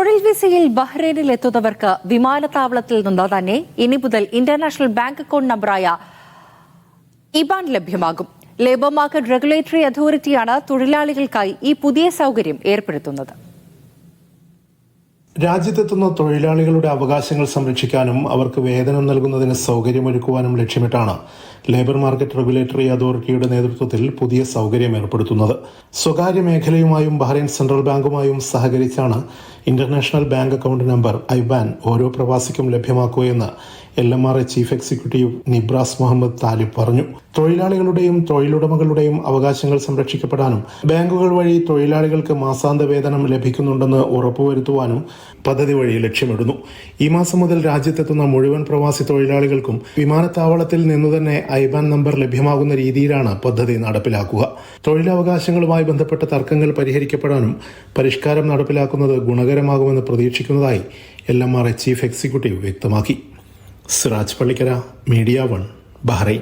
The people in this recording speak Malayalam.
തൊഴിൽ വിസയിൽ ബഹ്റൈനിൽ എത്തുന്നവർക്ക് വിമാനത്താവളത്തിൽ നിന്ന് തന്നെ ഇനി മുതൽ ഇന്റർനാഷണൽ ബാങ്ക് അക്കൗണ്ട് നമ്പറായ ഇബാൻ ലഭ്യമാകും. ലേബർ മാർക്കറ്റ് റെഗുലേറ്ററി അതോറിറ്റിയാണ് തൊഴിലാളികൾക്കായി ഈ പുതിയ സൗകര്യം ഏർപ്പെടുത്തുന്നത്. രാജ്യത്തെത്തുന്ന തൊഴിലാളികളുടെ അവകാശങ്ങൾ സംരക്ഷിക്കാനും അവർക്ക് വേതനം നൽകുന്നതിന് സൗകര്യമൊരുക്കുവാനും ലക്ഷ്യമിട്ടാണ് ലേബർ മാർക്കറ്റ് റെഗുലേറ്ററി അതോറിറ്റിയുടെ നേതൃത്വത്തിൽ പുതിയ സൗകര്യം ഏർപ്പെടുത്തുന്നത്. സ്വകാര്യ മേഖലയുമായും ബഹ്റൈൻ സെൻട്രൽ ബാങ്കുമായും സഹകരിച്ചാണ് international bank account number IBAN ഓരോ പ്രവാസിക്കും ലഭ്യമാക്കുകയെന്ന് LMRA chief executive Nibras Muhammad Talib പറഞ്ഞു. തൊഴിലാളികളുടെയും തൊഴിലുടമകളുടെയും അവകാശങ്ങൾ സംരക്ഷിക്കപ്പെടാനും ബാങ്കുകൾ വഴി തൊഴിലാളികൾക്ക് മാസാന്ത വേതനം ലഭിക്കുന്നുണ്ടെന്ന് ഉറപ്പുവരുത്തുവാനും പദ്ധതി വഴി ലക്ഷ്യമിടുന്നു. ഈ മാസം മുതൽ രാജ്യത്തെത്തുന്ന മുഴുവൻ പ്രവാസി തൊഴിലാളികൾക്കും വിമാനത്താവളത്തിൽ നിന്നുതന്നെ ഐബാൻ നമ്പർ ലഭ്യമാകുന്ന രീതിയിലാണ് പദ്ധതി നടപ്പിലാക്കുക. തൊഴിലവകാശങ്ങളുമായി ബന്ധപ്പെട്ട തർക്കങ്ങൾ പരിഹരിക്കപ്പെടാനും പരിഷ്കാരം നടപ്പിലാക്കുന്നത് ഗുണകരമാകുമെന്ന് പ്രതീക്ഷിക്കുന്നതായി LMRA ചീഫ് എക്സിക്യൂട്ടീവ് വ്യക്തമാക്കി. Siraj Pallikkara, media 1, Bahrain.